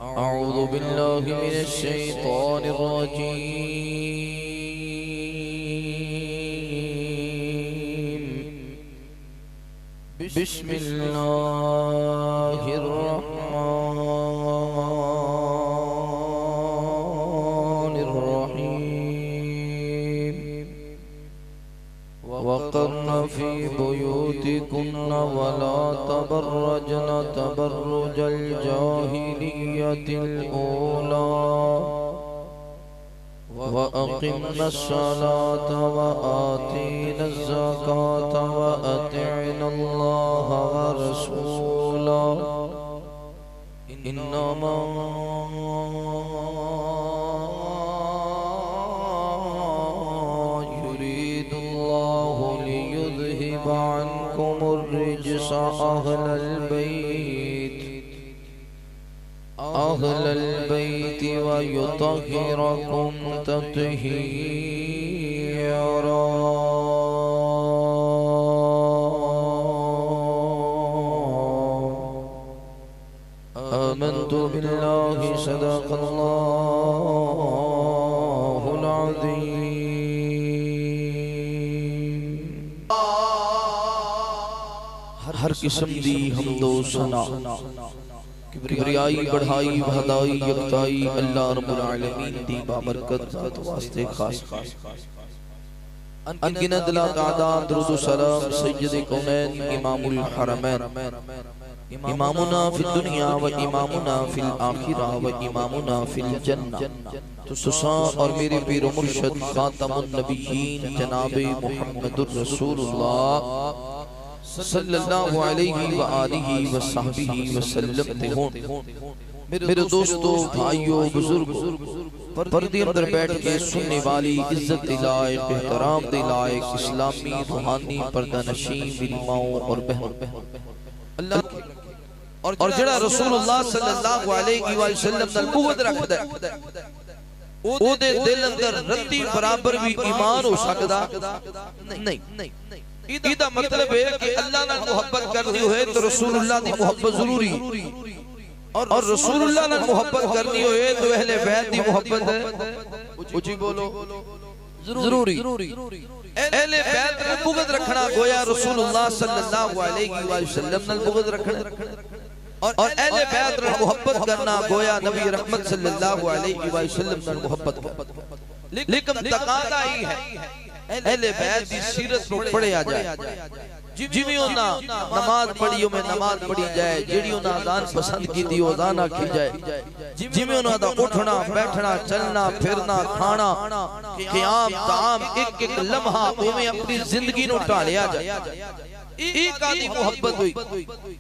أعوذ بالله من الشيطان الرجيم. بسم الله الرحمن الرحيم. وقرن في بيوتكن ولا تبرجن تبرج الجاهلية الأولى وأقمنا الصلاة وآتينا الزكاة وأطعنا الله ورسوله إنما يريد الله ليذهب عنكم الرجس أهل البيت ويطهركم تطهيرا. آمنت بالله صدق الله العظيم. ہر قسم دی حمد و ثنا کبریائی بڑھائی بہدائی یکتائی اللہ رب العالمین دی بابرکت ذات واسطے خاص انگنت لا تعداد درود و سلام سید کونین امام الحرمین امامنا فی الدنیا و امامنا فی الآخرہ و امامنا فی الجنہ تساں اور میرے پیر و مرشد خاتم النبیین جناب محمد الرسول اللہ صلی اللہ علیہ وآلہ وصحبہ وسلم تے ہون. میرے دوستو بھائیو بزرگو پردے اندر بیٹھ کے سننے والی عزت لائق احترام دے لائق اسلامی روحانی پردہ نشین میری ماؤں اور بہن اللہ اور جڑا رسول اللہ صلی اللہ علیہ وسلم نال بغض رکھدا ہے او دے دل اندر رتی برابر بھی ایمان ہو سکدا نہیں. ایدہ مطلب ہے کہ اللہ نے محبت کرنی ہوئے تو رسول اللہ نے محبت ضروری اور رسول اللہ نے محبت کرنی ہوئے تو اہل بیت دی محبت ہے اچھی بولو ضروری. اہل بیت نے بغض رکھنا گویا رسول اللہ صلی اللہ علیہ وسلم نے بغض رکھنا اور اہل بیت نے محبت کرنا گویا نبی رحمت صلی اللہ علیہ وسلم نے محبت کرنا. لیکن تقاضا ہی ہے اہل بیت دی سیرت کو پڑھے آ جائے جیویوں نہ نماز پڑھیوں میں نماز پڑھی جائے جیڑیوں نہ اذان پسند کی دی اذان آکھی جائے جیویوں نہ اٹھنا بیٹھنا چلنا پھرنا کھانا قیام تعام ایک ایک لمحہ میں اپنی زندگی نو ٹالیا جائے. ایک آدھی محبت ہوئی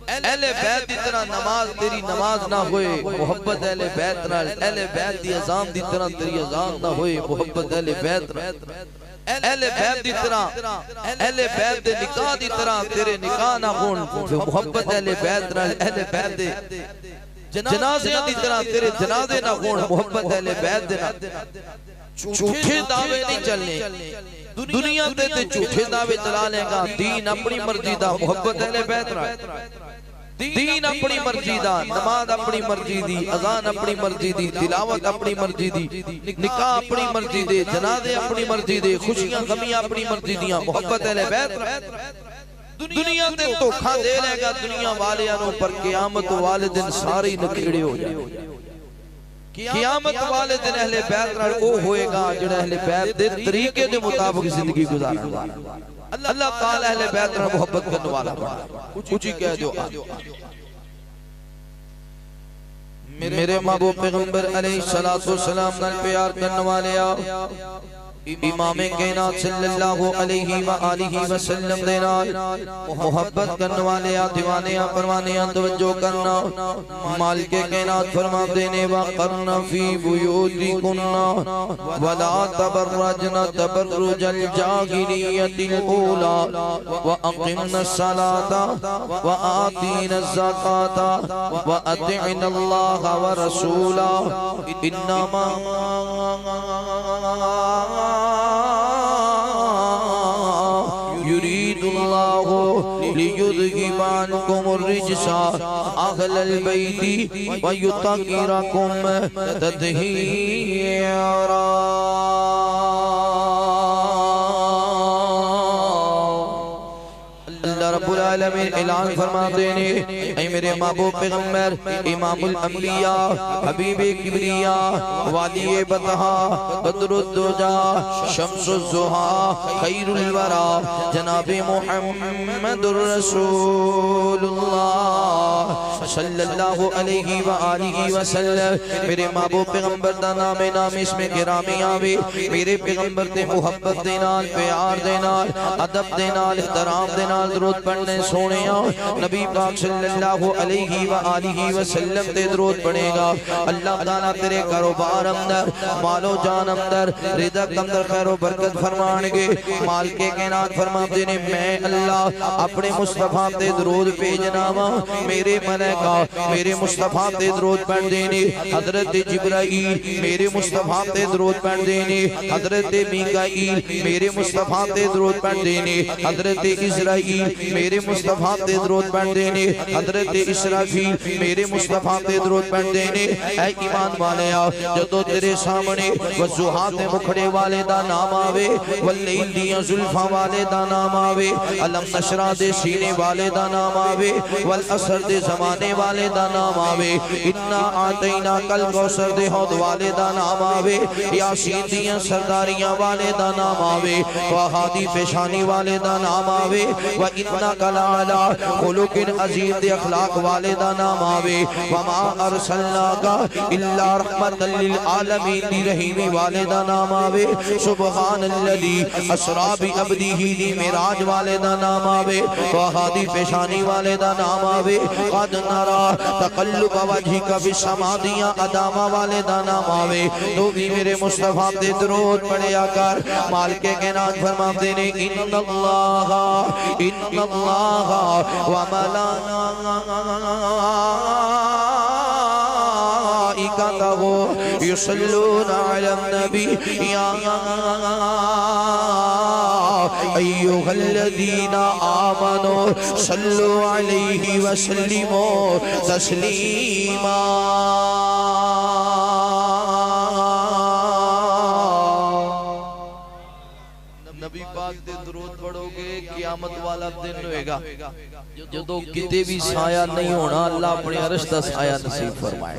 اہل بیت دی طرح نماز تیری نماز نہ ہوئے محبت اہل بیت نہ اہل بیت دی اذان دی طرح تیری اذان نہ ہوئے محبت اہل بیت نہ اہل بیت دی طرح اہل بیت دے نکاح دی طرح تیرے نکاح نہ ہون محبت اہل بیت نہ اہل بیت دے جنازے دی طرح تیرے جنازے نہ ہون محبت اہل بیت دے نہ. جھوٹے دعوے نہیں چلنے دنیا تے جھوٹے دعوے چلا لے گا دین اپنی مرضی دا محبت اہل بیت نہ دین اپنی مرضی دا نماز اپنی مرضی دی اذان اپنی مرضی دی تلاوت اپنی مرضی دی نکاح اپنی مرضی دے جنازے اپنی مرضی دے خوشیاں غمیاں اپنی مرضی دیاں محبت اہل بیت. دنیا تے دھوکا دے لے گا دنیا والیاں پر قیامت والے دن سارے نکھڑے ہو جائے. قیامت والے دن اہل بیت نال او ہوئے گا جڑا اہل بیت دے طریقے دے مطابق زندگی گزارن والا. اللہ تعالی اہل بیت نال محبت کرنے والا بنا. اونچی کہہ دیو میرے محبوب پیغمبر علیہ السلام نال پیار کرنے والے امام کائنات صلی اللہ علیہ وآلہ وسلم دے نال محبت کرنے والے دیوانے پروانے توجہ کرنا. مالک کائنات فرما دینے وقرن فی بیوتکن ولا تبرجن تبرج الجاہلیۃ الاولی واقمنا الصلاۃ وآتینا الزکاۃ واطعنا اللہ ورسولہ انما يريد الله لِيُذْهِبَ عَنْكُمُ الرِّجْسَ أَهْلَ الْبَيْتِ وَيُطَهِّرَكُمْ تَطْهِيرًا۔ اللہ رب العالمین اعلان فرماتے ہیں اے میرے محبوب پیغمبر امام الانبیاء حبیب کبریاء والی بطحا بدر الدجا شمس الضحا خیر الورا جناب محمد الرسول اللہ صلی اللہ علیہ وآلہ وسلم۔ میرے محبوب پیغمبر دا نام اسم گرامی آوے، میرے پیغمبر تے محبت دینال، پیار دینال، ادب دینال، احترام دینال درود پڑھنے سونیا نبی پاک صلی اللہ علیہ وآلہ وسلم تے درود پڑھے گا۔ اللہ تعالیٰ تیرے کاروبار اندر، مال و جان اندر، رزق اندر خیر و برکت فرمانگے۔ مال کے کائنات فرماتے ہیں میں اللہ اپنے مصطفیٰ تے درود بھیجنا وا، میرے ملائکہ میرے مصطفیٰ تے درود پڑھ دینے، حضرت جبرائیل میرے مصطفیٰ تے درود پڑھ دینے، حضرت میکائیل میرے مصطفیٰ تے درود پڑھ دینے، حضرت اسرائیل میرے مصطفیٰ تے درود پڑھ دینے، حضرت اسرافیل میرے مصطفیٰ تے درود پڑھ دینے۔ اے ایمان والے جدو تیرے سامنے وضحات مکھڑے والے دا نام آوے، واللیل دیاں زلفاں والے دا نام آوے، علم نشرہ دے سینے والے دا نام آوے، والعصر دے زمانے والے دا نام آوے، انا آتینا کل کوثر دے حوض والے دا نام آوے، یاسین دیاں سرداریاں والے دا نام آوے، وحادی پیشانی والے دا نام آوے، وَإِنَّكَ لَعَلَىٰ خُلُقٍ عَظِيمٍ دے اخلاق والے دا نام آوے، وَمَا أَرْسَلْنَاكَ إِلَّا رَحْمَةً لِلْعَالَمِينَ دی رحیمی والے دا نام آوے، سبحان الذی اسریٰ بعبدہ دی معراج والے دا نام آوے، وحادی پیشانی والے دا نام آوے، قَدْ نَرَىٰ تَقَلُّبَ وَجْهِكَ فِي السَّمَاءِ دیاں ادامہ والے دا نام آوے۔ تو بھی میرے مصطفیٰ تے درود پڑھیا کر۔ مال کے کائنات فرماتے ہیں ان اللہ وملائکتہ یصلون علی النبی یا ایھا الذین آمنوا صلوا علیہ وسلموا تسلیما۔ نبی پاک دے درود پڑھو گے قیامت والا دن ہوئے گا جدو کتے بھی سایہ نہیں ہونا، اللہ اپنے عرش دا سایہ نصیب فرمائے۔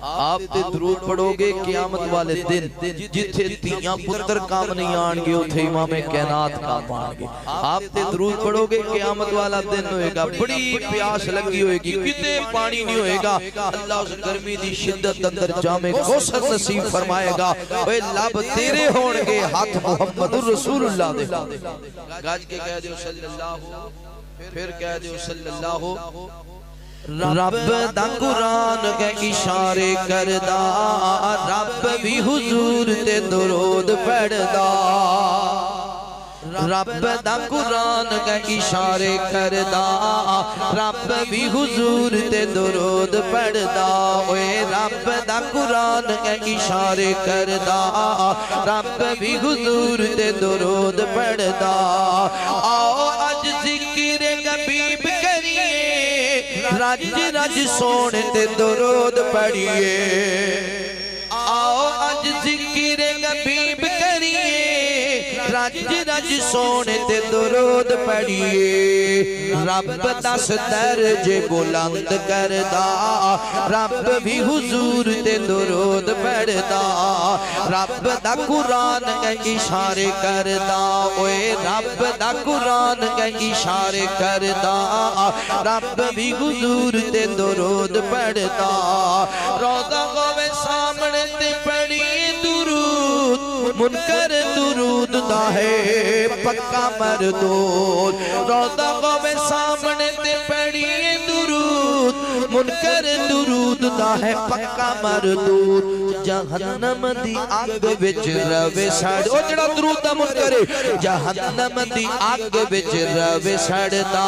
آپ تے درود پڑھو گے قیامت والے دن جتھے تیاں پتر کام نہیں آنگے اتھے امام کائنات کام آنگے۔ آپ تے درود پڑھو گے قیامت والا دن ہوئے گا، بڑی پیاس لگی ہوئے گی، کتے پانی نہیں ہوئے گا، اللہ اس گرمی دی شدت اندر جامع کوثر نصیب فرمائے گا۔ اے لب تیرے ہونگے ہاتھ محمد الرسول اللہ دے گاج کے کہہ دیو صلی اللہ، پھر کہہ دیو صلی اللہ۔ رب دا قرآن کے اشارے کردہ، رب بھی حضور تے درود پڑھدا، رب دا قرآن کے اشارے کردہ، رب بھی حضور تے درود پڑھدا۔ اوے رب دا قرآن کے اشارے کردہ، رب بھی حضور تے درود پڑھدا۔ آؤ اج ذکر حبیب کریے، رج رج سونے تے درود پڑھیے۔ آؤ اج ذکر حبیب کریے، رج رج سونے تے درود پڑھیے۔ رب دس درجے بلند کردا، رب بھی حضور تے درود پڑھدا۔ رب دا قرآن کے اشارے کردا، اوے رب دا قرآن کے اشارے کردا، رب بھی حضور تے درود پڑھدا۔ روضہ غوے سامنے تے پڑھیے درود، منکر درود دا ہے پکا مردود۔ روضہ غوے سامنے تے پڑھیے درود، منکر درود دا ہے پکا مردود۔ جہنم دی آگ وچ روے سڑ، او جڑا درود دا منکر ہے، جہنم دی آگ وچ روے سڑدا،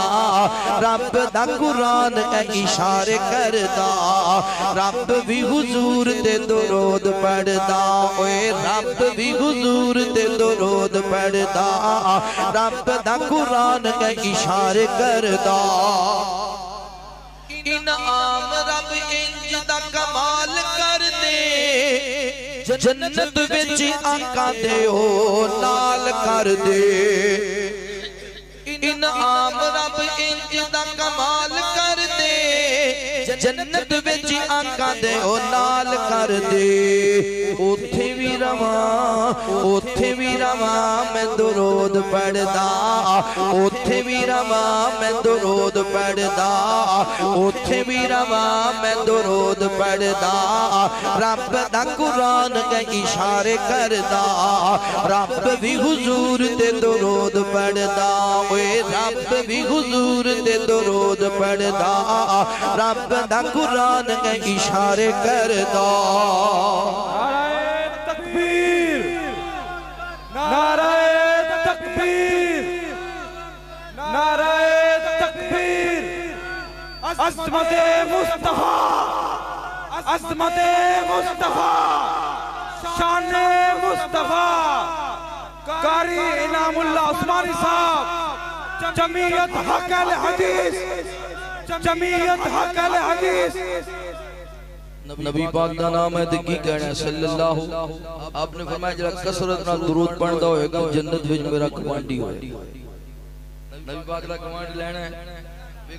رب دا قرآن اے اشارے کردا۔ رب بھی حضور تے درود پڑھدا اوے رب بھی حضور تے درود پڑھدا رب دا قرآن کا اشارے کردا انعام رب انج دا کمال کر دے جنت وچ آقا دے او نال کر دے انعام رب انج دا کمال کر دے جنت وچ آقا دے او نال کر دے اوتھے بھی رواں میں درود پڑھدا اوتھے بھی رواں میں درود پڑھدا اوتھے بھی رواں میں درود پڑھدا رب دا قرآن کے اشارے کردا رب بھی حضور تے درود پڑھدا اوے رب بھی حضور تے درود پڑھدا رب دا قرآن کے اشارے کردا نعرہ تکبیر نعرہ تکبیر نعرہ تکبیر عظمت مصطفیٰ عظمت مصطفیٰ شان مصطفیٰ قاری انعام اللہ عثمانی صاحب جمعیت حق الحدیث جمعیت حق الحدیث نبی پاک دا نام ہے دکی کہنا ہے صلی اللہ آپ نے فرمایا جرا کسرت نہ درود پڑھدا ہوئے گا جنت وچ میرا کمانڈی ہوئے نبی پاک دا کمانڈ لینا ہے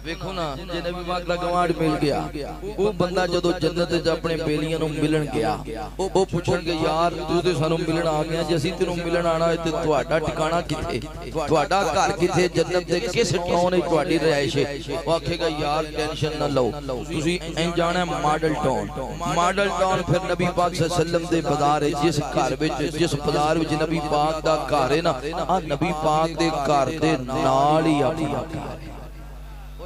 ویکھو نا جے نبی پاک دا کمانڈ مل گیا وہ بندہ جدو جنت وچ اپنے بیلیاں نوں ملن گیا وہ پوچھن گے یار تو تے سانوں ملن آ گیا جے اسی تینوں ملن آنا ہے تے تہاڈا ٹھکانہ کتے تہاڈا گھر کتے جنت دے کس ٹاؤن وچ تہاڈی رہائش ہے وہ آکھے گا یار ٹینشن نہ لو تسی این جانا ہے ماڈل ٹاؤن پھر نبی پاک صلی اللہ علیہ وسلم دے بازار جس گھر وچ جس بازار وچ نبی پاک دا گھر ہے نا آ نبی پاک دے گھر دے نال ہی اپنا گھر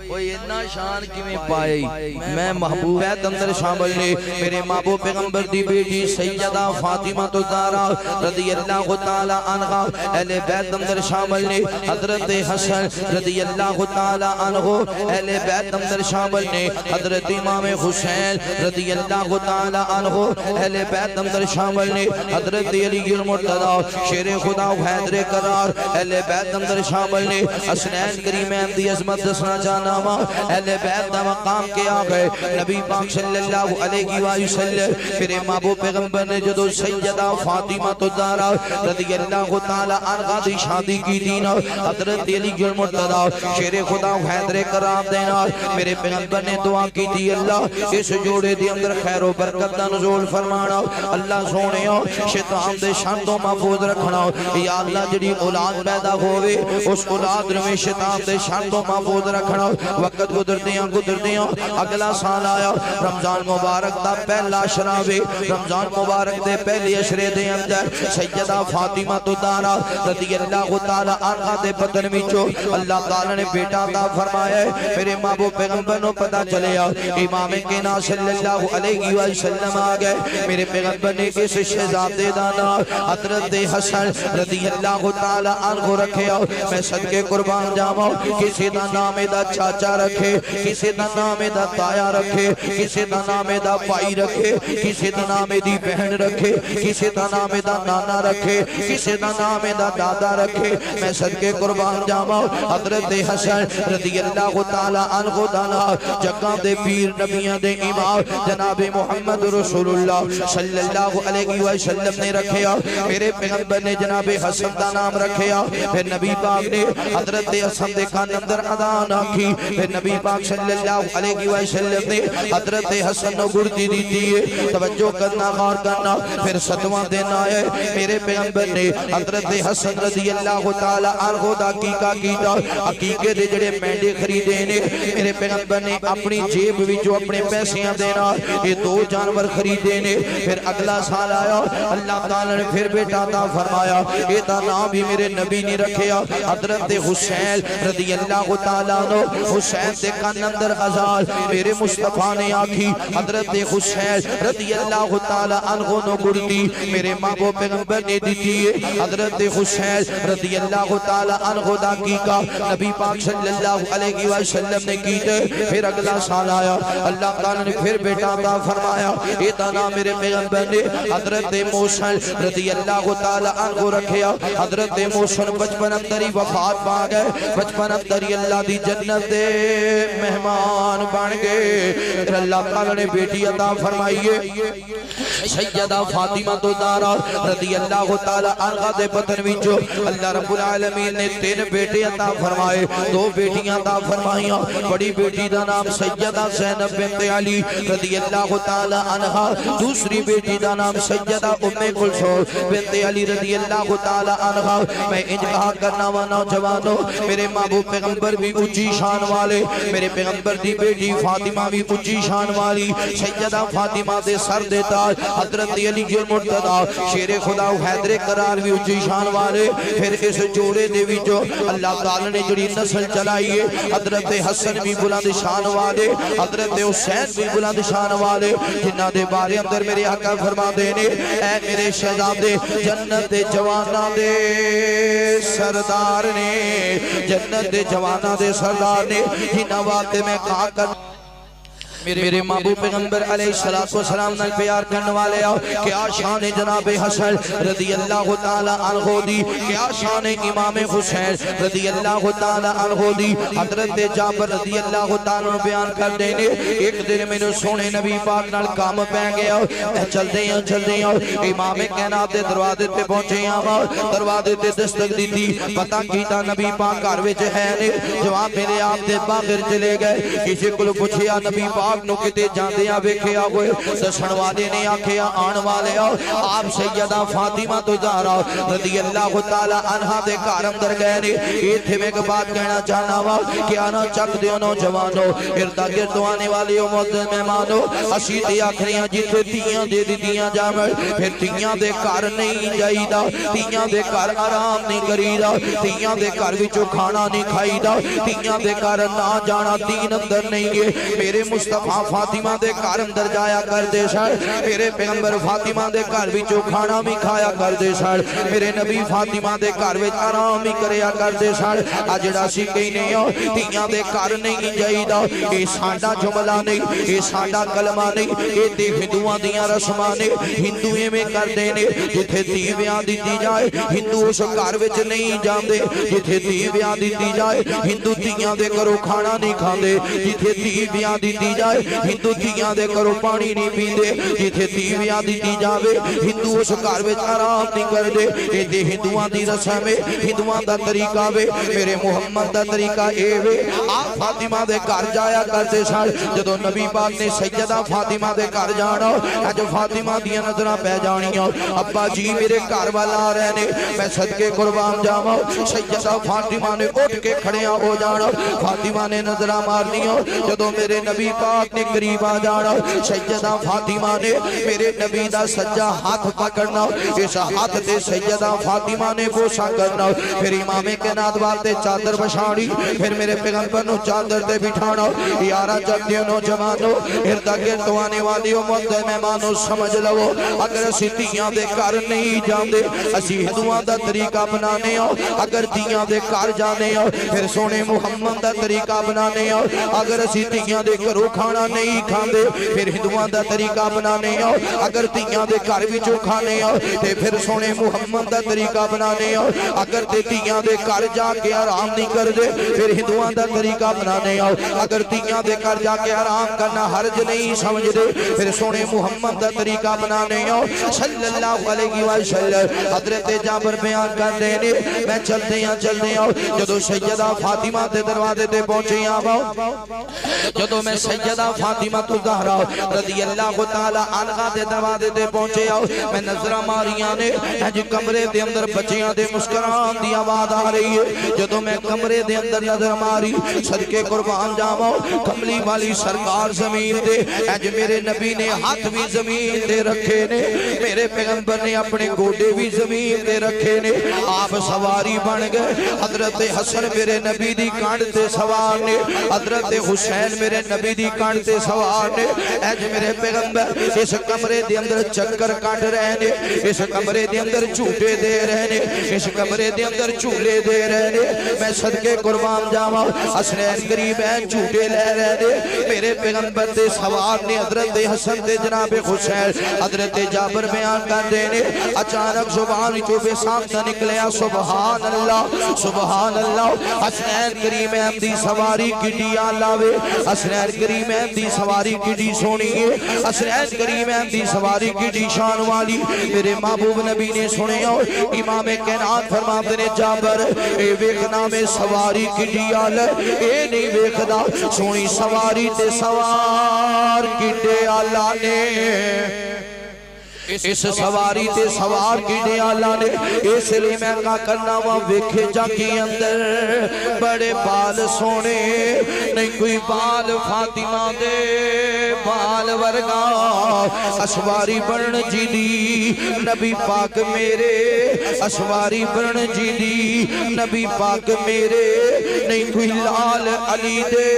کوئی اتنا شان کیویں پائی میں محبوب بیت اندر شامل نے میرے محبوب پیغمبر دی بیٹی سیدہ فاطمہ الزہرا رضی اللہ تعالی عنہا اہل بیت اندر شامل نے حضرت حسن رضی اللہ تعالی عنہ اہل بیت اندر شامل نے حضرت امام حسین رضی اللہ تعالی عنہ اہل بیت اندر شامل نے حضرت علی المرتضی شیر خدا حیدر قرار اہل بیت اندر شامل نے حسنین کریمین دی عظمت دسنا چاہنا اہل بیت دا مقام کے آگئے نبی پاک صلی اللہ علیہ وسلم پھر محبوب پیغمبر نے جدو سیدہ فاطمہ الزہرا رضی اللہ تعالی عنہا دی شادی کی دینا حضرت علی المرتضی شیر خدا حیدر قرار دینا میرے پیغمبر نے دعا کی دی اللہ اس جوڑے دی اندر خیر و برکت دا نزول فرمانا اللہ سونے شیطان دے شان تو محفوظ رکھنا یا اللہ جڑی اولاد پیدا ہوئے اس اولاد میں شیطان دے شان تو محفوظ رکھنا وقت گزردیاں اگلا سال آیا رمضان مبارک دا پہلا شراوے رمضان مبارک دے پہلی اشرے دے اندر سیدہ فاطمہ الزہرا رضی اللہ تعالی عنہا دے بدن وچوں اللہ تعالی نے بیٹا عطا فرمایا ہے میرے محبوب پیغمبر نو پتہ چلیا امام کائنات صلی اللہ علیہ وسلم آ گئے میرے پیغمبر نے اس شہزادے دا نام حضرت حسن رضی اللہ تعالی عنہ رکھیا میں صدقے قربان جاواں کسی دا نام دا چاچا رکھے کسی دا نام دا تایا رکھے کسی دا نام دا بھائی رکھے کسی دا نام دی بہن رکھے کسی دا نام دا نانا رکھے کسی دا نام دا دادا رکھے میں صدقے قربان جاواں حضرت حسن رضی اللہ تعالی عنہ دا نام جگہ دے پیر نبیاں دے امام جناب محمد رسول اللہ صلی اللہ علیہ وسلم نے رکھیا میرے پیغمبر نے جناب حسن دا نام رکھیا پھر نبی پاک نے حضرت حسن دے کان اندر اذان آکھی پھر نبی پاک صلی اللہ علیہ وسلم نے حضرت حسن نو گردی دی دیئے توجہ کرنا غور کرنا پھر ستواں دن آئے میرے پیغمبر نے حضرت حسن رضی اللہ تعالی عنہ دا عقیقہ کیتا عقیقے دے جڑے مینڈے خریدے نے میرے پیغمبر نے اپنی جیب وچوں اپنے پیسیاں دینا یہ دو جانور خریدے نے پھر اگلا سال آیا اللہ تعالی نے پھر بیٹا عطا فرمایا یہ دا نام بھی میرے نبی نے رکھیا حضرت حسین رضی اللہ تعالی عنہ حسین دے کان اندر آزاد میرے مصطفیٰ نے آکھی حضرت حسین رضی اللہ تعالی عنہ نو گردی میرے مابو پیغمبر نے دیتی ہے حضرت حسین رضی اللہ تعالی عنہ دا کی کا نبی پاک صلی اللہ علیہ وسلم نے کیتے پھر اگلا سال آیا اللہ تعالی نے پھر بیٹا عطا فرمایا یہ دانا میرے پیغمبر نے حضرت موسیٰ رضی اللہ تعالی عنہ رکھیا حضرت موسیٰ بچپن اندر ہی وفات پا گئے بچپن اندر ہی اللہ دی جنت دے مہمان بن گئے پھر اللہ تعالی نے بیٹی عطا فرمائیے سیدہ فاطمہ تو زہرا رضی اللہ تعالی عنہ دے بدن وچوں اللہ رب العالمین نے 3 بیٹے عطا فرمائے 2 بیٹیاں عطا فرمائیاں بڑی بیٹی دا نام سیدہ زینب بنت علی رضی اللہ تعالی عنہ دوسری بیٹی دا نام سیدہ ام کلثوم بنت علی رضی اللہ تعالی عنہ میں انجا کرنا وا نوجوانوں میرے محبوب پیغمبر بھی اونچی شان والے میرے پیغمبر دی بیٹی فاطمہ بھی اونچی شان والی سیدہ فاطمہ دے سر دے تاج حضرت علی المرتضی شیر خدا حیدر قرار بھی اونچی شان والے پھر اس جوڑے دے وچوں اللہ تعالی نے جڑی نسل چلائی ہے حضرت حسن بھی بلند شان والے حضرت حسین بھی بلند شان والے جنہاں دے بارے اندر میرے آقا فرما دے نے اے میرے شہزادے جنت دے جواناں دے سردار نے جنت دے جواناں دے سردار نے جنہاں واسطے میں کہا کر میرے محبوب پیغمبر علیہ السلام نال پیار کرنے والے آؤ کیا شان جناب حسن رضی اللہ تعالی عنہ دی کیا شان امام حسین رضی اللہ تعالی عنہ دی حضرت جابر رضی اللہ تعالی عنہ بیان کر دینے ایک دن میں نے سونے نبی پاک نال کام پہ گیا چل دے امام کائنات دے دروازے تے پہنچے آؤ دروازے تے دستک دی تھی پتہ کیتا نبی پاک گھر وچ ہے نے جواب میرے آپ دے باہر چلے گئے کسی کو پوچھیا نبی پاک نو کتے جاندیاں ویکھیا ہوئے دسن والے نے آکھیا آن والے آپ سیدہ فاطمہ تو زہرا رضی اللہ تعالی عنہ دے گھر اندر گئے نے ایتھے میں ایک بات کہنا چاہنا وا کہ آنا چک دیو نوجوانو اردا گرد آنے والے معزز مہمانو اسی تے آکھریاں جتھے تیاں دے دتیاں جاون پھر تیاں دے گھر نہیں جائیدا تیاں دے گھر آرام نہیں کریدا تیاں دے گھر وچوں کھانا نہیں کھائیدا تیاں دے گھر نہ جانا دین اندر نہیں ہے میرے مصطفیٰ فاطمہ دے گھر اندر جایا کر دے سن میرے پیغمبر فاطمہ دے گھر وچوں کھانا بھی کھایا کر دے سن میرے نبی فاطمہ دے گھر وچ آرام بھی کریا کر دے سن اج جڑا سی کہنے ہو تیاں دے گھر نہیں جائیدا اے ساڈا جملہ نہیں اے ساڈا کلمہ نہیں اے تے ہندوؤں دیاں رسماں نے ہندو ایویں کردے نے جتھے تی بیاں دتی جائے ہندو اس گھر وچ نہیں جاندے جتھے تی بیاں دتی جائے ہندو تیاں دے گھروں کھانا نہیں کھاندے جتھے تی بیاں دتی جائے ہندو تیاں دے کرو پانی نہیں پیندے جتھے تیویاں دیتی جاوے ہندو اس گھر وچ آرام نہیں کردے اے دے ہندوؤں دی رسم ہے ہندوؤں دا طریقہ وے میرے محمد دا طریقہ اے وے آپ فاطمہ دے گھر جایا کرتے سن جدوں نبی پاک نے سیدہ فاطمہ دے گھر جانا اج فاطمہ دیاں نظراں پہ جانیاں ابا جی میرے گھر والا آ رہے نے میں صدقے قربان جاواں سیدہ فاطمہ نے اٹھ کے کھڑیاں ہو جانا فاطمہ نے نظراں مارنیاں جدوں میرے نبی پاک نے قریب آ جانا سیدہ فاطمہ نے میرے نبی دا سجا ہاتھ پکڑنا اس ہاتھ تے سیدہ فاطمہ نے بوسا کرنا پھر امام کائنات والے چادر بچھاڑی پھر میرے پیغمبر نو چادر تے بٹھانا یارا جگدیو نوجوانو ارد گرد آنے والی معزز مہمانو سمجھ لو اگر اسی تیاں دے گھر نہیں جاندے اسی ہندوؤں دا طریقہ بنانے ہو اگر تیاں دے گھر جانے ہو پھر سونے محمد دا طریقہ بنانے ہو اگر اسی تیاں دے گھروں کھانا نہیں کھاندے پھر ہندوؤں دا طریقہ بنانے ہو اگر تیاں دے گھر وچوں کھانے ہو تے پھر سونے محمد دا طریقہ بنانے ہو اگر تے تیاں دے گھر جا کے آرام نہیں کر دے پھر ہندوؤں دا طریقہ بنانے ہو اگر تیاں دے گھر جا کے آرام کرنا حرج نہیں سمجھ دے پھر سونے محمد دا طریقہ بنانے ہو صلی اللہ علیہ وسلم حضرت جابر بیان کر دینے میں چلتے ہیں جدو سیدہ فاطمہ دے دروازے تے پہنچے آواؤ جدو میں سیدہ سیدہ فاطمہ الزہرا رضی اللہ تعالی عنہا دے دروازے تے پہنچے آؤ میں نظرہ ماریاں نے جی کمرے دے اندر بچیاں دے مسکران دی آواز آ رہی ہے جدو میں کمرے دے اندر نظر ماری صدقے قربان جاؤ کملی والی سرکار زمین دے اج میرے نبی نے ہاتھ بھی زمین دے رکھے نے میرے پیغمبر نے اپنے گوڑے بھی زمین دے رکھے نے آپ سواری بن گئے حضرت حسن میرے نبی دی کانڈ تے سوار نے حضرت حسین میرے نبی دی کانڈ تے سوار نے اج میرے پیغمبر اس کمرے دے اندر چکر کاٹ رہے نے اس کمرے دے اندر جھوٹے دے رہے نے اس کمرے دے اندر جھولے دے رہے نے میں صدقے قربان جاواں حسنین قریب ہیں جھوٹے لے رہے نے میرے پیغمبر دے سوار نے حضرت حسن دے جناب حسین حضرت جابر بیان کر دینے اچانک زبان جو بے سامتا نکلیا سبحان اللہ حسنین کریم احمدی سواری کٹی آلاوے حسنین کریم احمدی سواری کٹی سونی ہے حسنین کریم احمدی سواری کٹی شان والی میرے محبوب نبی نے سنے ہو امام کائنات فرماتے نے جابر اے ویکھنا میں سواری کٹی آلے اے نہیں ویکھنا سونی سواری تے سوار کٹے آلہ نے اس سواری تے سوار کی ڈیالہ نے اس لیے میں کہا کرنا وہاں ویکھے جا کی اندر بڑے بال سونے نہیں کوئی بال فاطمہ دے بال ورگا اسواری بڑھن جی دی نبی پاک میرے اسواری بڑھن جی دی نبی پاک میرے نہیں کوئی لال علی دے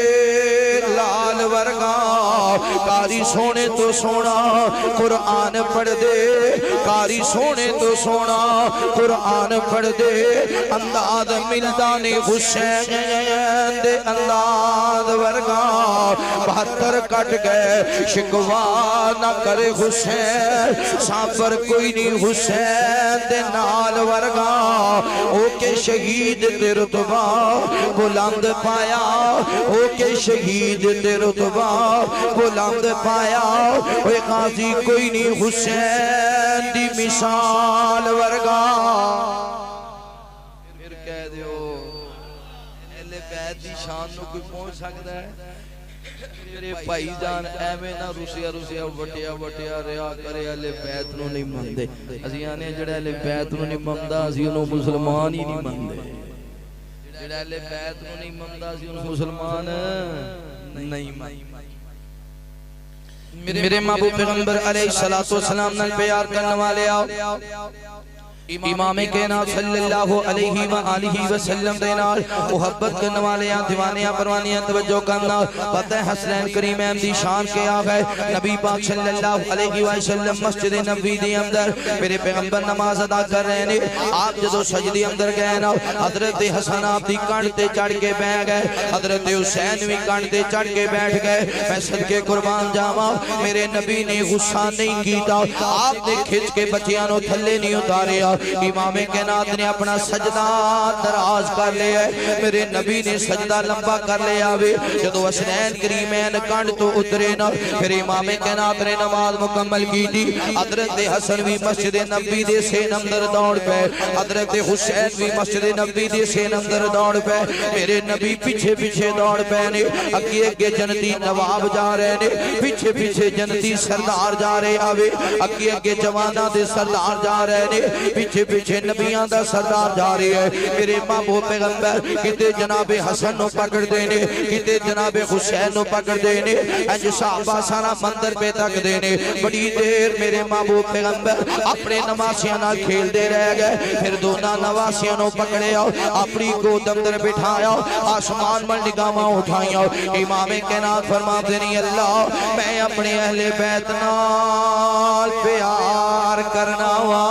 لال ورگا کاری سونے تو سونا قرآن پڑھ دے کاری سونے تو سونا قرآن پڑھ دے انداز ملدان حسین دے انداز ورگا 72 کٹ گئے شکوا نہ کرے حسین سافر کوئی نہیں حسین دے نال ورگا او کے شہید دے رتبہ بلند پایا او کے شہید دے رتبہ بلند پایا اوے غازی کوئی نہیں حسین دی مثال ورگا پھر کہہ دیو اہل بیت دی شان نو کوئی پہنچ سکتا ہے میرے بھائی جان ایویں نہ روسیا وٹیا ریا کرے اہل بیت نو نہیں مندے اسی آنے جڑا اہل بیت نو نہیں مندا اسی انہوں مسلمان ہی نہیں مندے جڑا اہل بیت نو نہیں مندا اسی انہوں مسلمان نہیں مندے میرے محبوب پیغمبر علیہ السلام نال پیار کرنے والے آؤ امام کائنات صلی اللہ علیہ وآلہ وسلم دے نال محبت کرنے والے دیوانیاں پروانیاں توجہ کرنا پتہ حسنین کریم احمدی شان کے آگئے نبی پاک صلی اللہ علیہ وسلم مسجد نبوی دے اندر میرے پیغمبر نماز ادا کر رہے نے آپ جدو سجدی اندر گئے نا حضرت حسن آپ دی کانٹے چڑھ کے بیٹھ گئے حضرت حسین بھی کانٹے چڑھ کے بیٹھ گئے میں صدقے قربان جاواں میرے نبی نے غصہ نہیں کیتا آپ نے کھچ کے بچیاں نو تھلے نہیں اتاریا امام کائنات نے اپنا سجدہ دراز کر لیا ہے میرے نبی نے سجدہ لمبا کر لیا ہوئے جدو حسنین کریمین کانڈ تو اترے نا پھر امام کائنات نے نماز مکمل کی تھی حضرت حسن بھی مسجد نبی دے سین اندر دوڑ پہ حضرت حسین بھی مسجد نبی دے سین اندر دوڑ پہ میرے نبی پیچھے پیچھے دوڑ پہ نے اگے اگے جنتی نواب جا رہے نے پیچھے پیچھے جنتی سردار جا رہے آوے اگے اگے جوانہ دے سردار جا رہے نے پیچھے پیچھے نبیان دا سردار جا رہی ہے میرے محبوب پیغمبر کتے جناب حسن نو پکڑ دینے کتے جناب حسین نو پکڑ دینے انج صحابہ سارا مندر پہ تک دینے بڑی دیر میرے محبوب پیغمبر اپنے نواسیاں نہ کھیل دے رہ گئے پھر دونہ نواسیاں نو پکڑے آؤ اپنی گود اندر بٹھایا آسمان میں نگاہاں اٹھائیں امام کائنات فرماتے نہیں اللہ میں اپنے اہل بیت نال پیار کرنا ہوا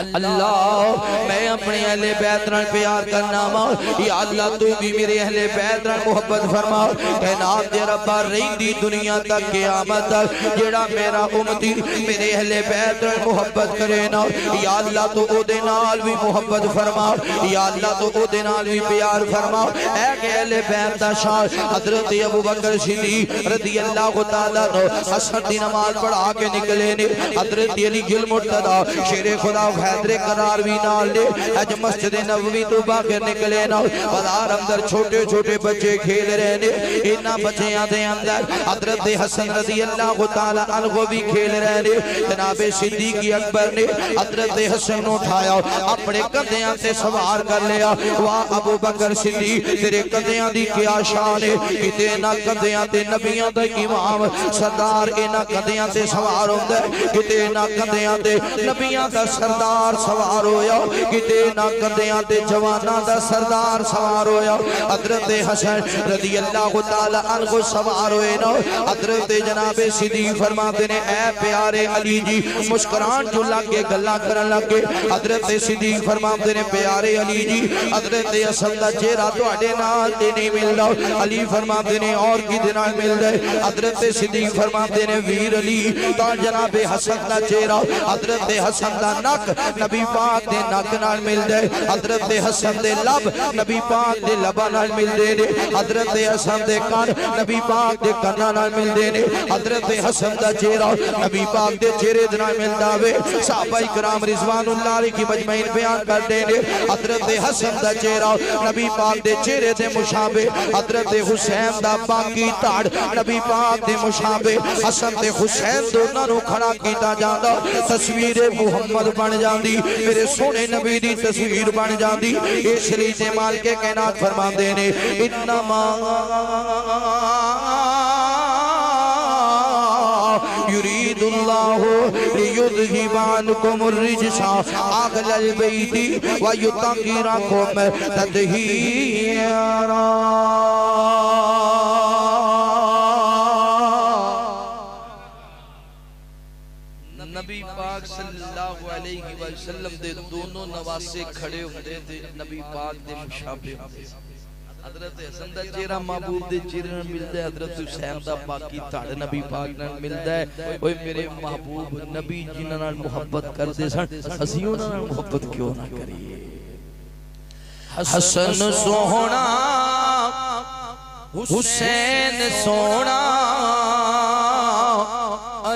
اللہ میں اپنے اہل بیت نال پیار کرنا ماں یا اللہ تو بھی میرے اہل بیت نال محبت فرما کائنات دے ربا رہندی دنیا تک قیامت تک جڑا میرا امتی میرے اہل بیت نال محبت کرے نا یا اللہ تو او دے نال بھی محبت فرما یا اللہ تو او دے نال بھی پیار فرما اے کہ اہل بیت دا شان حضرت ابو بکر صدیق رضی اللہ تعالیٰ نو حسن دی نماز پڑھا کے نکلے نے حضرت علی گل مرتضی شیر خدا حیدر قرار بھی نال دے اج مسجد نبوی تو باہر نکلے نا بازار اندر چھوٹے چھوٹے بچے کھیل رہے نے انہاں بچیاں دے اندر حضرت حسن رضی اللہ تعالی عنہ بھی کھیل رہے نے جناب صدیق اکبر نے حضرت حسن اٹھایا اپنے کندھیاں تے سوار کر لیا واہ ابو بکر صدیق تیرے کندھیاں دی کیا شان ہے کتے نہ کندھیاں تے نبیاں دا امام سردار انہاں کندھیاں تے سوار ہوندا ہے کتے نہ کندھیاں تے نبیاں دا سردار سوار ہویا کتے نہ کندھیاں تے جواناں دا سردار سوار ہویا حضرت حسن رضی اللہ تعالی عنہ سوار ہوئے نا حضرت جناب صدیق فرماتے نے اے پیارے علی جی مسکران جو لگے گلا کرن لگے حضرت صدیق فرماتے نے پیارے علی جی حضرت حسن دا چہرہ تواڈے نال تے نہیں ملدا علی فرماتے نے اور کدے نال ملدا ہے حضرت صدیق فرماتے نے ویر علی تا جناب حسن دا چہرہ حضرت حسن دا نک نبی پاک دے نک نال ملدا ہے حضرت حسن دے لب نبی پاک دے لباں نال ملدے نے حضرت حسن دے کان نبی پاک دے کاناں نال ملدے نے حضرت حسن دا چہرہ نبی پاک دے چہرے دے نال ملدا وے صحابہ کرام رضوان اللہ علیہ کی مجمعین بیان کردے نے حضرت حسن دا چہرہ نبی پاک دے چہرے دے مشابہ حضرت حسین دا باقی تاڑ نبی پاک دے مشابہ حسن تے حسین دونوں نو کھڑا کیتا جاندا تصویر محمد بن جاندی میرے سونے نبی دی تصویر بن جاندی اس لیے سے مال کے کائنات فرماندے نے انما يريد الله ليذهب عنكم الرجس أهل البيت ويطهركم تطهيرا نبی پاک صلی اللہ علیہ وسلم دے دونوں نواسے کھڑے ہوندے تھے نبی پاک دے مشابہ حضرت حسن دا چہرہ محبوب دے چہرے نال ملدا ہے حضرت حسین دا باقی تاڑ نبی پاک نال ملدا ہے اوے میرے محبوب نبی جنہاں نال محبت کردے سن اسی انہاں نال محبت کیوں نہ کریے حسن سوہنا حسین سوہنا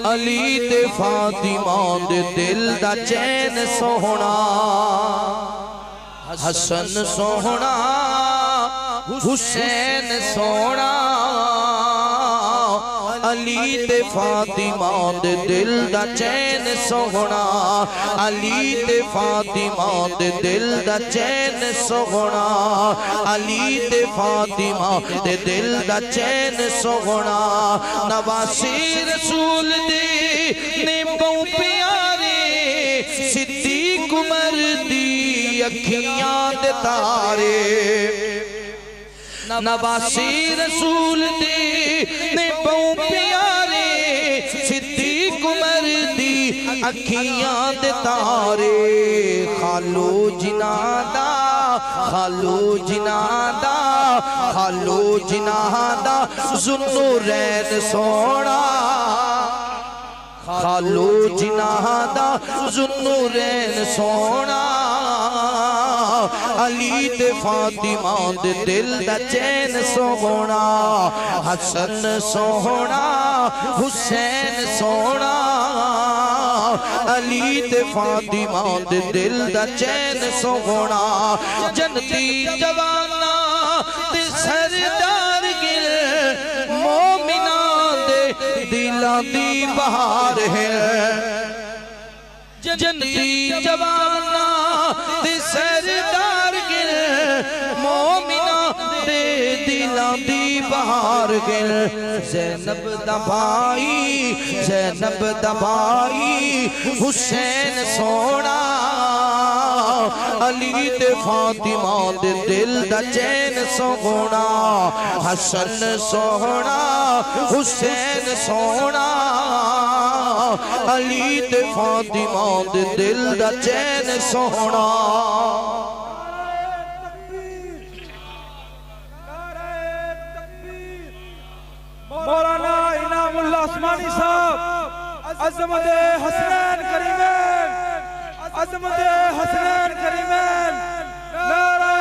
علی تے فاطمہ دے دل دا چین سوہنا حسن سوہنا حسین سونا علی تے فاطمہ دے دل دا چین سونا علی تے فاطمہ دے دل دا چین سونا علی تے فاطمہ دے دل دا چین سونا نواسی رسول دی نے بہو پیارے صدیق عمر دی اکھیاں دے تارے نواسی رسول دی نے بہو پیارے صدیق عمر دی اکھیاں دے تارے خالو جنادہ خالو جنادہ خالو جنادہ ذوالنورین سونا خالو جنادہ ذوالنورین سونا علی تے فاطمہ دے دل دا چین سونا حسن سونا حسین سونا علی تے فاطمہ دے دل دا چین سونا جنتی جوانا تے سردار گل مومنان دے دلاں دی بہار ہے جنتی جوانا تے سردار گل مومنہ دے دلاں دی بہار گل زینب دا بھائی زینب دا بھائی حسین سونا علی تے فاطمہ دے دل دا چین سونا حسن سونا حسین سونا علی تے فاطمہ دے دل دا چین سونا مولانا انعام اللہ عثمانی صاحب عظمت حسنین کریمین عظمت حسنین کریمین نعرہ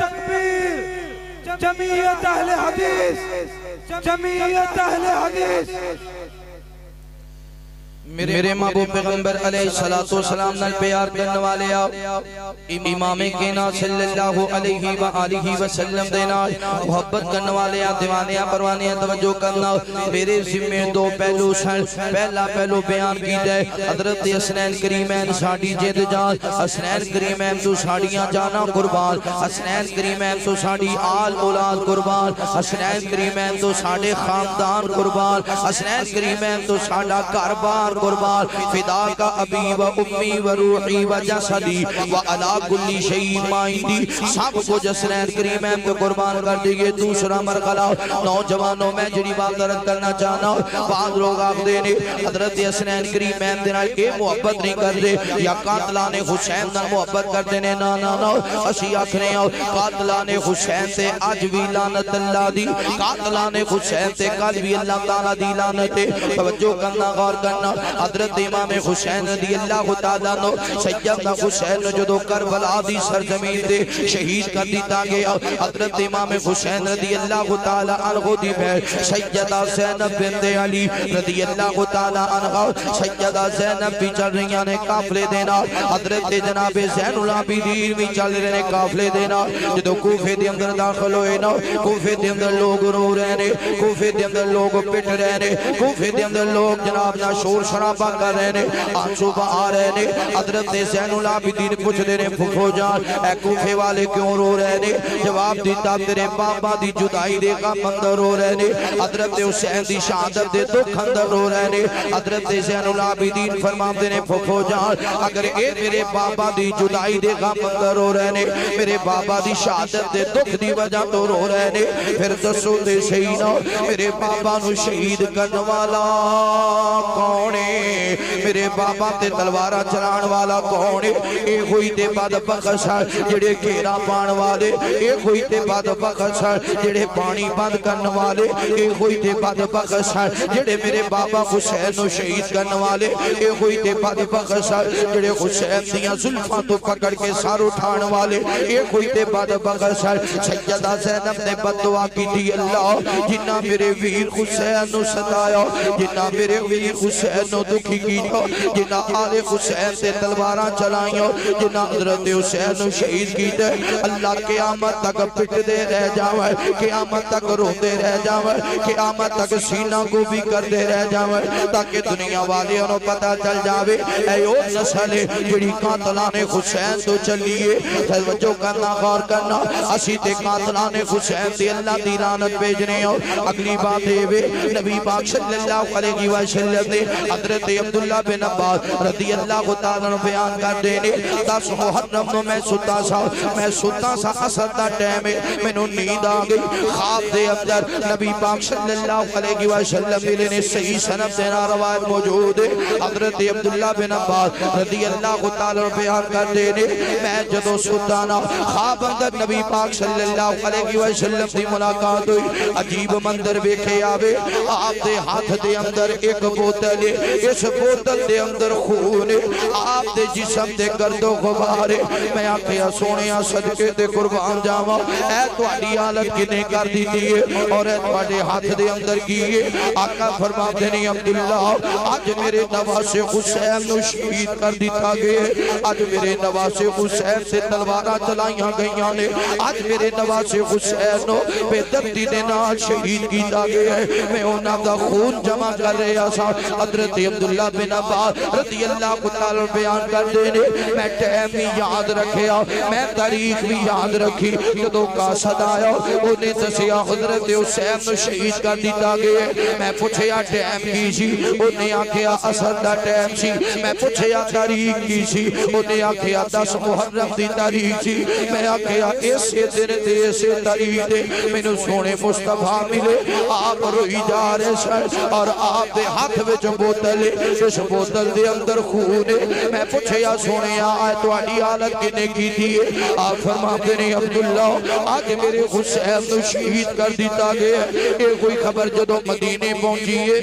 تکبیر جمعیت اہل حدیث جمعیت اہل حدیث میرے محبوب پیغمبر علیہ السلام نال پیار کرنے والے آؤ امام کینا صلی اللہ علیہ وآلہ وسلم دینا محبت کرنے والے آؤ دیوانیاں پروانیاں توجہ کرنا میرے ذمہ دو پہلو سن پہلا پہلو بیان کی جائے حضرت حسنین کریمین ساڑی جید جان حسنین کریمین تو ساڑیاں جانا قربان حسنین کریمین تو ساڑی آل اولاد قربان حسنین کریمین تو ساڑے خاندان قربان حسنین کریمین تو ساڑا کاربار قربان فدا کا ابی و امی و روحی و جسدی و علا کلی شیء مائندی سب کو حسنین کریمین کو قربان کر دیئے دوسرا مرحلہ نوجوانوں میں جڑی بات درد کرنا چاہنا بعض لوگ آگ دینے حضرت حسنین کریمین دینا اے محبت نہیں کر دے یا قاتلان حسین نہ محبت کر دینے نا نا نا اسی آکھنے ہو قاتلان حسین سے آج بھی لعنت اللہ دی قاتلان حسین سے کل بھی اللہ تعالیٰ دی لعنت توجہ کرنا غور کرنا حضرت امام حسین رضی اللہ تعالیٰ نو سیدنا حسین جدو کربلا دی سرزمین دے شہید کر دیتا گیا حضرت امام حسین رضی اللہ تعالیٰ عنہ دی بہن سیدہ زینب بنت علی رضی اللہ تعالیٰ عنہ سیدہ زینب بھی چل رہی نے قافلے دینا حضرت جناب زین العابدین بھی چل رہے نے قافلے دینا جدو کوفے دے اندر داخل ہوئے نا کوفے دے اندر لوگ رو رہے نے کوفے دے اندر لوگ پٹ رہے نے کوفے دے اندر لوگ جناب نا شور شرابہ کر رہے نے آنسو بہا رہے نے حضرت زین العابدین پوچھ دے نے پھوپھو جان اے کوفے والے کیوں رو رہے نے جواب دیتا تیرے بابا دی جدائی دے غم اندر رو رہے نے حضرت حسین دی شہادت دے دکھ اندر رو رہے نے حضرت زین العابدین فرماتے نے پھوپھو جان اگر اے میرے بابا دی جدائی دے غم اندر رو رہے نے میرے بابا دی شہادت دے دکھ دی وجہ تو رو رہے نے پھر دسو دے سینا میرے بابا نو شہید کرنے والا کونے میرے بابا تے تلوارہ چلان والا کونے اے ہوئی تے بعد بخشا جڑے گھیرا پان والے اے ہوئی تے بعد بخشا جڑے پانی بند کرنے والے اے ہوئی تے بعد بخشا جڑے میرے بابا حسین نو شہید کرنے والے اے ہوئی تے بعد بخشا جڑے حسین دیاں زلفاں تو پکڑ کے سار اٹھان والے اے ہوئی تے بعد بخشا سیدہ زینب نے بددعا کی تھی اللہ جنہ میرے ویر حسین نو ستایا جنہ میرے ویر حسین نو دکھی کیتا جنہ آل حسین سے تلواراں چلائیوں جنہ حضرت حسین نو شہید کیتے اللہ قیامت تک پٹ دے رہ جاوے قیامت تک رو دے رہ جاوے قیامت تک سینہ کو بھی کر دے رہ جاوے تاکہ دنیا والے انہوں پتہ چل جاوے اے او نسلے جڑی قاتلان حسین تو چلیے توجہ کرنا غور کرنا اسی تے قاتلان حسین تے اللہ دی لعنت بھیجنے ہو اگلی بات ہے نبی پاک صلی اللہ علیہ وسلم نے حضرت عبداللہ بن عباس رضی اللہ تعالیٰ نے بیان کر دینے 10 محرم نو میں ستا سا اثر دا ٹائم میں نو نیند آگئی خواب دے اندر نبی پاک صلی اللہ علیہ وسلم نے صحیح سند دینا روایت موجود ہے حضرت عبداللہ بن عباس رضی اللہ تعالیٰ نے بیان کر دینے میں جدو ستانا خواب اندر نبی پاک صلی اللہ علیہ وسلم دی ملاقات ہوئی عجیب مندر بیکھے آوے آپ دے ہاتھ دے اندر ایک بوتل ہے اس بوتل دے اندر خون ہے آپ دے جسم دے گرد و غبار ہے میں آکھیا سونیا صدقے دے قربان جاوا اے تواڈی حالت کنے کر دی دیئے اور اے تواڈے ہاتھ دے اندر کیے آقا فرماتے ہیں عبداللہ آج میرے نواز حسین نو شہید کر دیتا گئے آج میرے نواز حسین سے تلوارہ چلائیاں گئیاں نے آج میرے نواز حسین نو بے دردی دے نال شہید کیتا گئے میں انہاں دا خون جمع کر رہے آسا حضرت عبداللہ بن عباس رضی اللہ تعالیٰ بیان کر دینے میں ٹائم بھی یاد رکھیا میں تاریخ بھی یاد رکھی جدو کا صدایا انہیں دسیا حضرت حسین نو شہید کر دیتا گئے میں پوچھیا ٹائم کی سی انہیں آکھیا اثر دا ٹائم سی میں پوچھیا تاریخ کی سی انہیں آکھیا 10 محرم دی تاریخ سی میں آکھیا ایسے دن دے ایسے تاریخ دے میں نو سونے مصطفیٰ ملے آپ روئی جا رہے سن اور آپ دے ہاتھ میں جو بوتل ہے اس بوتل دے اندر خون ہے میں پوچھیا سونے آئے تو آڈی حالت کنے کی دیئے آپ فرماتے ہیں عبداللہ آج میرے حسین نو شہید کر دیتا گئے ایک کوئی خبر جدو مدینے پہنچیے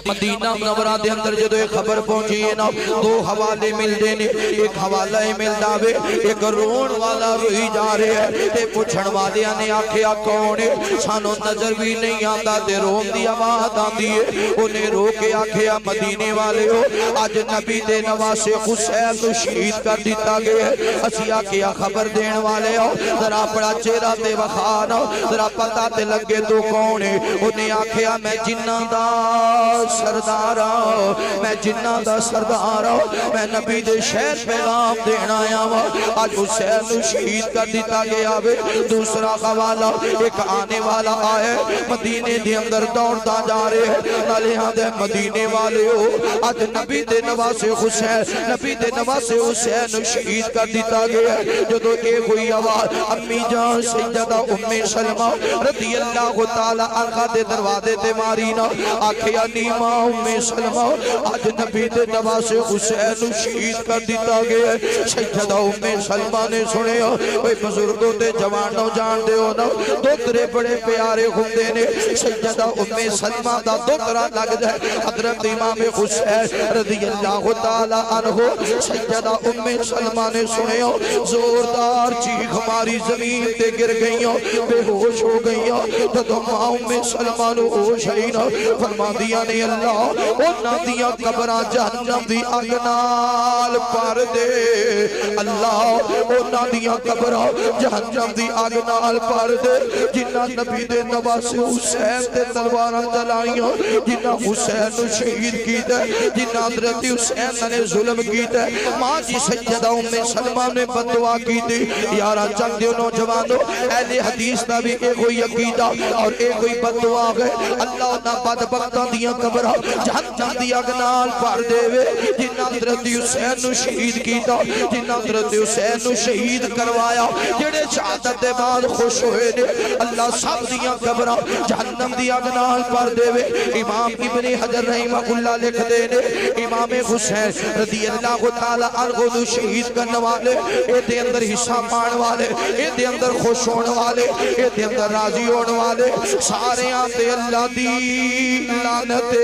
مدینہ منورہ دے اندر جدو ایک خبر پہنچیے نا 2 حوالے مل دینے ایک حوالہ مل داوے ایک رون والا روئی جا رہے ہیں تے پوچھن والے نے آکھیا کون ہے سانو نظر بھی نہیں آتا تے رون دی آواز آندی ہے انہیں رو کے آکھیا مدینے مدینے والے ہو آج نبی دے نواسے حسین تو شہید کر دیتا گیا اسی آکیا خبر دین والے ہو ذرا اپنا چہرہ تے وخانا ذرا پتہ تے لگے تو کون ہے انہیں آکھیا میں جنہ دا سردار ہوں میں جنہ دا سردار ہوں میں نبی دے شہر پیغام دینا آیا ہوں آج حسین تو شہید کر دیتا گیا وے دوسرا حوالہ ایک آنے والا آئے مدینے دے اندر دوڑتا جا رہے ہیں نالیاں دے مدینے والے ہو آج نبی دے نواسے حسین نبی دے نواسے حسین شہید کر دیتا گیا جو تو ایک ہوئی آواز امی جان سیدہ ام سلمہ رضی اللہ تعالیٰ عنہ دے دروازے تے مارینا آکھیا نیمہ ام سلمہ آج نبی دے نواسے حسین شہید کر دیتا گیا سیدہ ام سلمہ نے سنے ہو کوئی بزرگوں تے جوانوں جان دے ہو نا دوترے بڑے پیارے ہوندے نے سیدہ ام سلمہ دا دوترہ لگ جائے حضرت امام حسین رضی اللہ تعالیٰ عنہ سیدہ ام سلمہ نے سنے ہو زوردار چیخ ماری زمین تے گر گئی ہو بے ہوش ہو گئی ہو تو ماں ام سلمہ نو ہوش ہی نہ فرما دیا نے اللہ اونا دیا قبرہ جہنم دی اگنال پر دے اللہ اونا دیا قبرہ جہنم دی اگنال پر دے جنہ نبی دے نواسے حسین تے تلوارہ جلائیاں جنہ حسین نو شہید کی دے جنہ حضرت حسین نے ظلم کی دے ماں جی سیدہ ام سلمہ نے بدعا کی دی یارا جنگ دیو نوجوانو اہل حدیث دا بھی ایک ہوئی عقیدہ اور ایک ہوئی بدعا گئے اللہ نا بدبختہ دیا قبرہ جہنم دیا گنال پر دے وے جنہ حضرت حسین نو شہید کی دا جنہ حضرت حسین نو شہید کروایا جڑے شہادت دے بعد خوش ہوئے نے اللہ سب دیا قبرہ جہنم دیا گنال پر دے وے امام ابن حجر رحمہ اللہ لکھ دے نے امام حسین رضی اللہ تعالیٰ عنہ شہید کرنے والے اے دے اندر حصہ مان والے اے دے اندر خوش ہونے والے اے دے اندر راضی ہونے والے سارے آتے اللہ دی لعنتے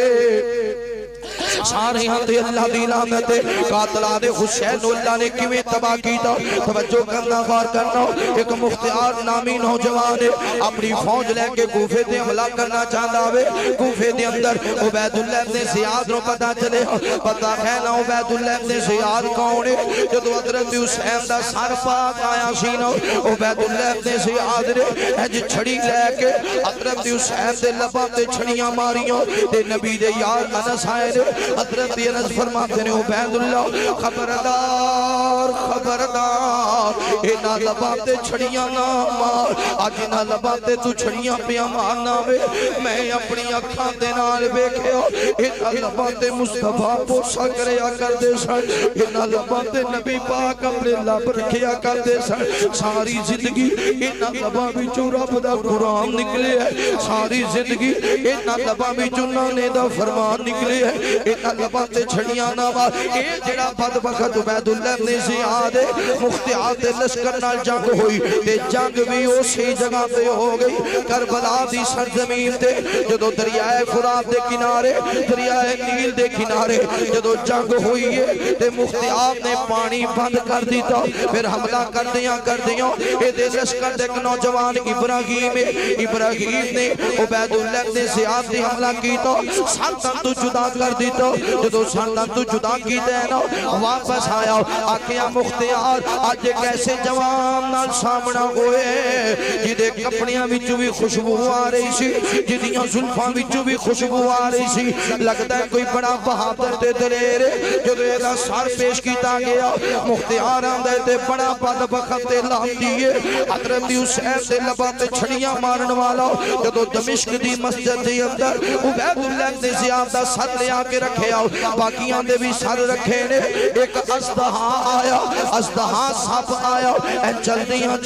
سارے ہاتھ اللہ دی لعنت قاتلان حسین اللہ نے کیویں تباہ کیتا توجہ کرنا غور کرنا ایک مختار نامی نوجوان اپنی فوج لے کے کوفے دے حملہ کرنا چاہتا ہوئے کوفے دے اندر عبید اللہ ابن زیاد رو پتہ چلے پتہ ہے نا عبید اللہ ابن زیاد کون ہے جدو حضرت حسین دا سر پاک آیا سینا عبید اللہ ابن زیاد نے اج چھڑی لے کے حضرت حسین دے لبا تے چھڑیاں ماریاں تے نبی دے یار انس آئے نے حضرت انس فرماتے نے عبید اللہ خبردار خبردار اینا لباتے چھڑیاں نہ مار آج اینا لباتے تو چھڑیاں پیا مارنا وے میں اپنی اکھاں دے نال بیکھے ہو اینا لباتے مصطفیٰ پوسا کریا کر دے سن اینا لباتے نبی پاک اپنے لب رکھیا کر دے سن ساری زندگی اینا لبا بھی چورا بدا قرآن نکلے ہے ساری زندگی اینا لبا بھی چنانے دا فرمان نکلے ہے اینا لباتے چھڑیاں ناما اے جڑا بدبخت عبید اللہ نے زیاد مختیات لشکر نال جنگ ہوئی تے جنگ بھی اسی جگہ پہ ہو گئی کربلا دی سرزمین تے جدو دریائے فرات دے کنارے دریائے نیل دے کنارے جدو جنگ ہوئی ہے تے مختیات نے پانی بند کر دیتا پھر حملہ کر دیا اے دے لشکر دے نوجوان ابراہیم نے عبید اللہ نے زیاد دی حملہ کیتا سلطن تو جدا کر دیتا جدو سلطن تو جدا کی دینا واپس آیا آکھیا مختیار آج کیسے جوان نال سامنا ہوئے جدے کپڑیاں وچوں بھی خوشبو آ رہی سی جدیاں زلفاں وچوں بھی خوشبو آ رہی سی لگتا ہے کوئی بڑا بہادر تے دلیر جدو ایدہ سار پیش کیتا گیا مختیار آندے تے بڑا بدبخت لام دیئے حضرت حسین تے لباتے چھڑیاں مارن والا جدو دمشق دی مسجد دی اندر عبید اللہ نے زیادہ سر لے آکے رکھے آؤ باقیاں دے بھی سر رکھے نے ایک ازدہا آیا ازدہا سب آیا اے چل دیاں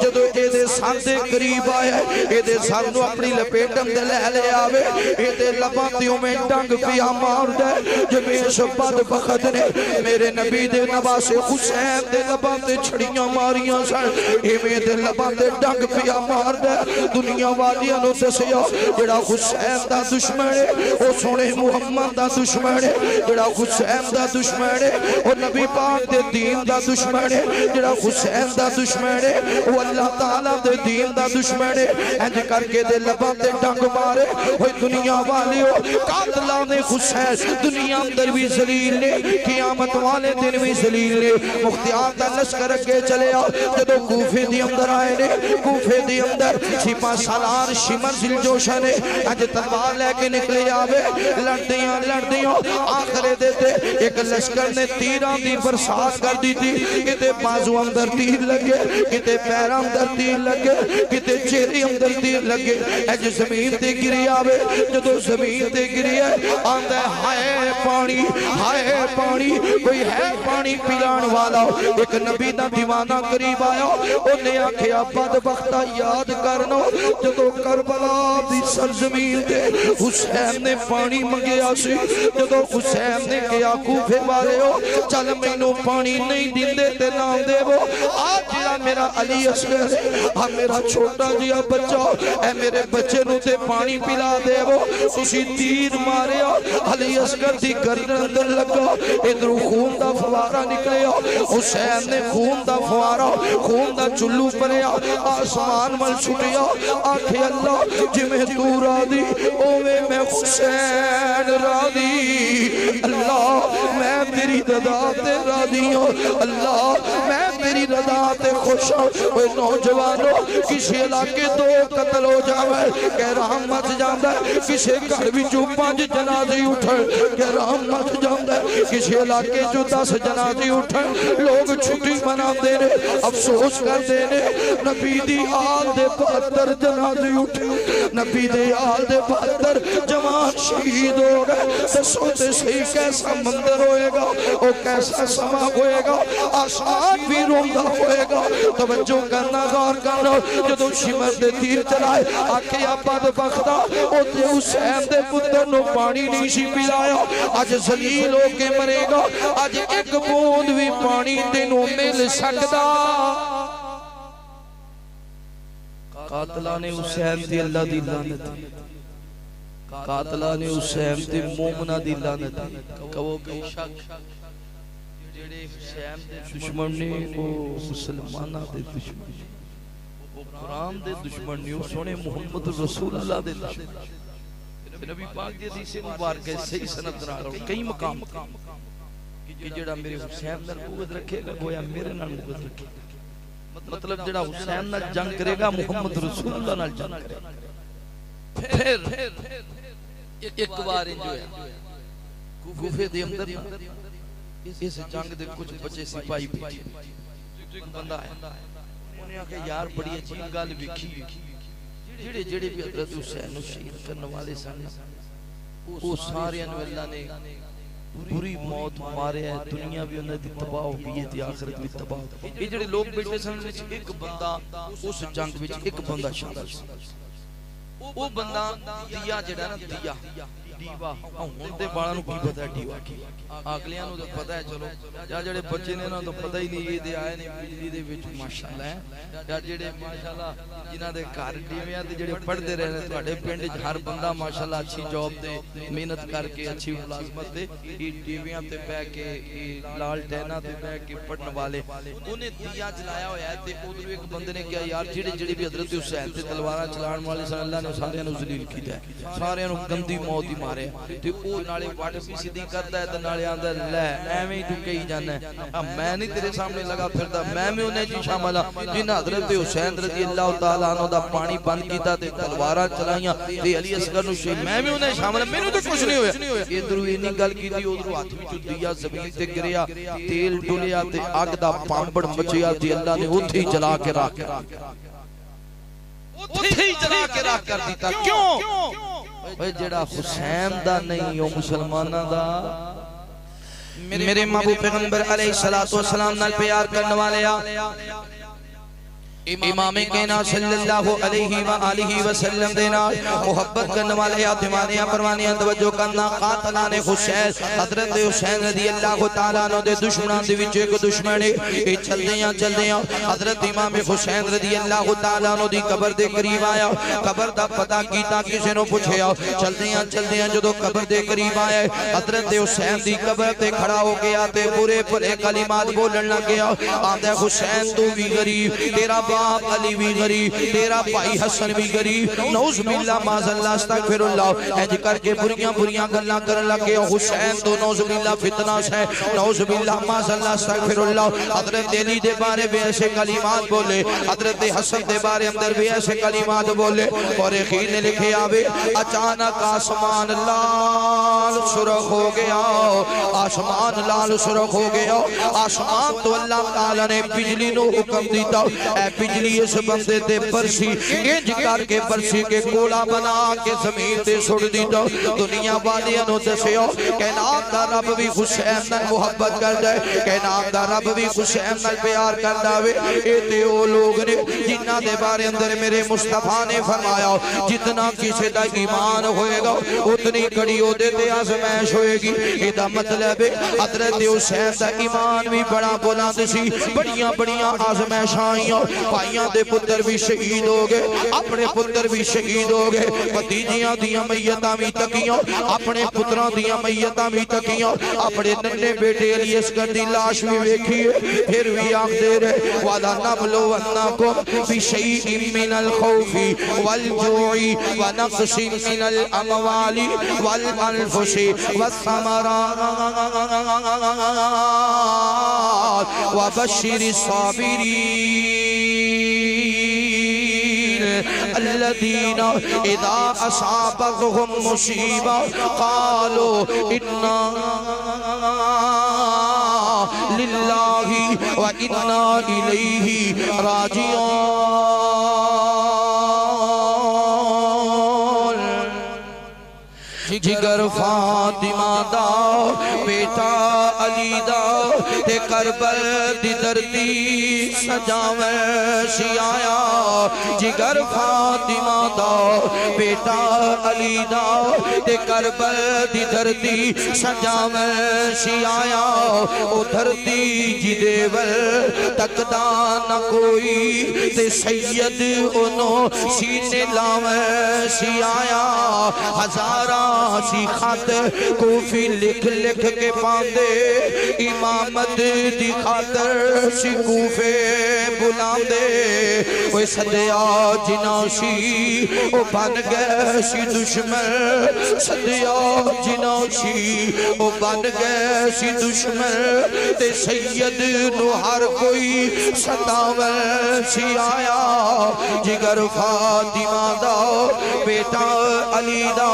جدو اے دے سر دے قریب آیا اے دے سر نو اپنی لپیٹم دے لے آوے اے دے لباتیوں میں ڈنگ پیا مار دے جو بے شباد بخت نے میرے نبی دے نواسے حسین دے لباتے چھڑیاں ماریاں سن اے میں دے لباتے ڈنگ پیا مار دے دنیا والیاں نو دسیا جڑا حسین دا دشمن ہے او سونے محمد دا دشمن ہے جڑا حسین دا دشمن ہے وہ نبی پاک دے دین دا دشمن ہے جڑا حسین دا دشمن ہے وہ اللہ تعالیٰ دے دین دا دشمن ہے انج کر کے دے لباں تے ڈنگ مارے ہوئے دنیا والیو قاتلان حسین دنیا اندر بھی ذلیل نے قیامت والے دن بھی ذلیل نے مختیار دا لشکر اگے چلے آؤ جدو کوفے دی اندر آئے نے کوفے دی اندر سپاہ سالار شمر ذوالجوشن نے اج تلوار لے کے نکلے آوے لڑدیاں آخرے دیتے ایک لشکر نے تیران دی برسات کر دی تھی کتے بازو اندر تیر لگے کتے پیران اندر تیر لگے کتے چہرے اندر تیر لگے اج زمین تے گری آوے جدو زمین تے گری ہے آندہ ہائے پانی کوئی ہے پانی پلان والا ایک نبی دا دیوانہ قریب آیا انہیں آکھیا بدبختہ یاد کرنا جدو کربلا دی سرزمین تے حسین نے پانی منگیا سی جدو حسین نے کیا کوفے والے ہو چل مینوں پانی نہیں دیندے تے نام دے وہ آج جڑا میرا علی اصغر ہے میرا چھوٹا جیا بچہ اے میرے بچے نو تے پانی پلا دے وہ اسی تیر مارے علی اصغر دی گردن اندر لگا ادھر خون دا فوارہ نکلے حسین نے خون دا فوارہ خون دا چلو پریا آسمان مل چھٹیا آنکھیں اللہ جمیں تو را دی اوے میں حسین را دی اللہ میں تیری رضا تے را دی ہوں اللہ میں تیری رضا تے خوش ہوں اے نوجوانوں کسی علاقے دو قتل ہو جاوے کہ رحم مت جاندہ کسی گھر بھی جو 5 جنازی اٹھے کہ رحم مت جاندہ کسی علاقے جو 10 جنازی اٹھے لوگ چھٹی منا دینے افسوس کر دینے نبی دی آل دے 72 جنازی اٹھے نبی دی آل دے 72 جوان شہید ہو گئے سوتے صحیح کیسا مندر ہوئے گا او کیسا سما ہوئے گا آسمان بھی روندہ ہوئے گا توجہ کرنا غور کرنا جدو شمر دے تیر چلائے آکے آباد بختہ او تے حسین دے پتر نو پانی نیشی پلایا آج ذلیل ہو کے مرے گا آج ایک بوند بھی پانی دنوں مل سکتا قاتلان حسین دی اللہ دی لعنت قاتلان حسین دی مومنہ دی لعنت کہو بے شک جڑے حسین دے دشمن نے وہ مسلمانہ دے دشمن وہ قرآن دے دشمن نے وہ سونے محمد رسول اللہ دے دشمن نبی پاک دی حدیث مبارک ہے صحیح سند رہا کئی مقام کہ جڑا میرے حسین در قوت رکھے گا گویا میرے نال قوت رکھے گا مطلب جڑا حسین نال جنگ کرے گا محمد رسول اللہ نال جنگ کرے گا پھر ایک بار انجو ہے کوفے دے اندر اس جنگ دے کچھ بچے سپاہی بیٹھے ایک بندہ ہے انہیں آکے یار بڑی عجیب گال وکھی جڑے بھی حضرت حسین شہید کرنے والے سن وہ سارے انو اللہ نے بری موت مارے ہیں دنیا بھی انہیں دی تباہ ہو گئی تھی آخرت بھی تباہ ہو یہ جڑے لوگ بیٹھے سن ایک بندہ اس جنگ وچ ایک بندہ شامل وہ بندہ دیا جڑا نا دیا دیوا ہن تے بالاں نوں کی پتہ ہے دیوا کی اگلیاں نوں تے پتہ ہے چلو یا جڑے بچے نے نا تو پتہ ہی نہیں یہ دے آئے نے بجلی دے وچ ماشاءاللہ ہے یا جڑے ماشاءاللہ جنہاں دے گھر ڈیویاں تے جڑے پڑھدے رہنے تواڈے پنڈ وچ ہر بندہ ماشاءاللہ اچھی جاب تے محنت کر کے اچھی ملازمت تے یہ ڈیویاں تے بیٹھ کے لال ٹینا تے بیٹھ کے پڑھن والے انہیں دیا جلایا ہویا ہے تے ادھر ایک بندے نے کہا یار جڑے بھی حضرت حسین تے تلواراں چلان والے صلی اللہ نے سارے نوں ذلیل کیتا ہے سارے نوں گندی موت ہی مارے تے او نالے واٹ بھی سیدھی کرتا ہے تے نالے آندا لے ایویں ہی تو کہی جانا ہے میں نہیں تیرے سامنے لگا پھردا میں انہیں جی شامل ہاں جن حضرت حسین رضی اللہ تعالی عنہ دا پانی بند کیتا تے تلواراں چلائیاں تے علی اصغر نو شہید میں انہیں شامل مینوں تو کچھ نہیں ہویا ادھروں اینی گل کیتی ادھروں ہاتھ وچ دیا زمین تے گریا تیل ڈلیا تے اگ دا پامبڑ مچیا تے اللہ نے اوتھے ہی جلا کے راکھ کر دیتا کیوں جڑا حسین دا نہیں او مسلمانہ دا میرے محبوب پیغمبر علیہ الصلوۃ والسلام نال پیار کرنے والے امام کہنا صلی اللہ علیہ وآلہ وسلم دینا محبت کرنے والے آتمانیاں پروانیاں توجہ کرنا قاتلان حسین حضرت حسین رضی اللہ تعالیٰ عنہ دے دشمنان دے وچ ایک دشمن ہے چل دیاں حضرت امام حسین رضی اللہ تعالیٰ عنہ دی قبر دے قریب آیا قبر دا پتہ کیتا کسی نو پوچھیا چل دیاں جدو قبر دے قریب آیا حضرت حسین دی قبر تے کھڑا ہو گیا تے پورے پورے کلمات بولن لگ گیا آندہ حسین تو بھی غریب تیرا باپ علی بھی غریب تیرا بھائی حسن بھی غریب نعوذ باللہ معاذ اللہ استغفر اللہ اج کر کے بریاں گلاں کرن لگے حسین تو نعوذ باللہ فتنہ سے نعوذ باللہ معاذ اللہ استغفر اللہ حضرت علی دے بارے بھی ایسے کلمات بولے حضرت حسن دے بارے اندر بھی ایسے کلمات بولے اور خیر نے لکھے آوے اچانک آسمان لال سرخ ہو گیا آسمان لال سرخ ہو گیا آسمان تو اللہ تعالیٰ نے بجلی نو حکم دیتا اے بجلی اس بندے تے برسی انج کر کے برسی کے کولا بنا کے زمین تے سڑ دیتا دنیا والیاں نو دسیو کہ نام دا رب بھی حسین نال محبت کر دے کہ نام دا رب بھی حسین نال پیار کر داوے اے تے او لوگ نے جنہ دے بارے اندر میرے مصطفیٰ نے فرمایا جتنا کسی دا ایمان ہوئے گا اتنی کڑی ہو دے تے آزمائش ہوئے گی ایدہ مطلب حضرت حسین دا ایمان بھی بڑا بلند سی بڑیاں آزمائش آئیاں پائیاں دے پتر بھی شہید ہو گئے اپنے پتر بھی شہید ہو گئے بھتیجیاں دیاں میتاں بھی تکیاں اپنے پتراں دیاں میتاں بھی تکیاں اپنے ننے بیٹے علی اصغر دی لاش بھی ویکھیے پھر بھی آنکھ دے رہے وَلَنَبْلُوَنَّكُمْ بِشَيْءٍ مِّنَ الْخَوْفِ وَالْجُوعِ وَنَقْصٍ مِّنَ الْأَمْوَالِ وَالْأَنفُسِ وَالثَّمَرَاتِ وَبَشِّرِ الصَّابِرِينَ الَّذِينَ إِذَا أَصَابَتْهُمْ مُصِيبَةٌ قَالُوا إِنَّا لِلَّهِ وَإِنَّا إِلَيْهِ راجعون جگر فاطمہ دا بیٹا علی دا تے کربل دی دردی سجاویں سی آیا جگر فاطمہ دا بیٹا علی دا تے کربل دی دردی سجاویں سی آیا او دردی جی دیول تکدا نہ کوئی تے سید انہوں سینے لاویں سی آیا ہزارہ سی خط کوفی لکھ کے پاندے امامت دی خاطر سی کوفے بلاندے وہ صدیہ جناشی او بن گئے سی دشمن صدیہ جناشی او بن گئے سی دشمن تے سید نو ہر کوئی ستاویں سی آیا جگر فاطمہ دا بیٹا علی دا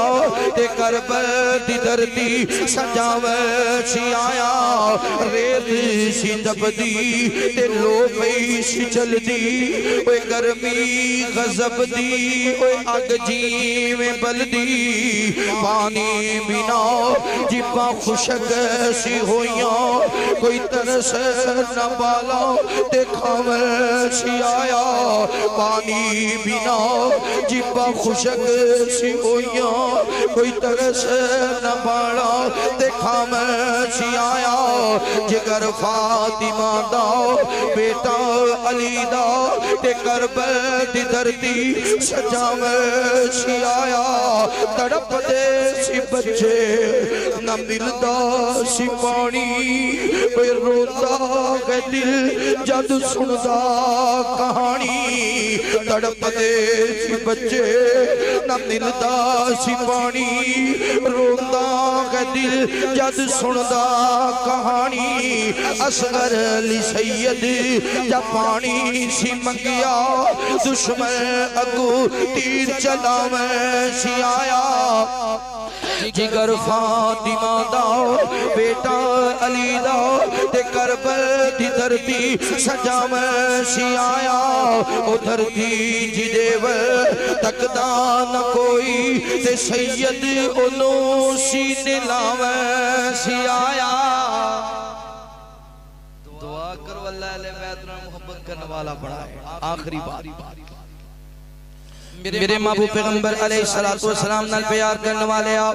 تے کربل دی دردی سجاویں سی آیا ریت سی دبدی تے لو پئی سی چل دی اوے گرمی غضب دی اوے اگ جی میں بل دی پانی بنا جپا خشک سی ہویاں کوئی ترس نہ بالا دیکھاویں سی آیا پانی بنا جپا خشک سی ہویاں کوئی ترس نہ بالا دیکھاویں سی آیا جگر فاطمہ دا بیٹا علی دا تے کربل دی دردی سجاویں سی آیا تڑپ دے سی بچے نہ ملدا سی پانی کوئی روتا ہے دل جد سندا کہانی تڑپ دے سی بچے نہ ملدا سی پانی روتا ہے دل جد سندا کہانی اصغر علی سید جب پانی سی منگیا دشمن اگو تیر چلاویں سی آیا جگر فاطمہ دا بیٹا علی دا تے کربل دی دردی سجاویں سی آیا او دردی جی دیول تکدا نہ کوئی تے سید انہوں سینے لاویں سی آیا دعا کرو اللہ علیہ بیت محبت کرنے والا بڑا ہے آخری بات میرے محبوب پیغمبر علیہ السلام نال پیار کرنے والے آؤ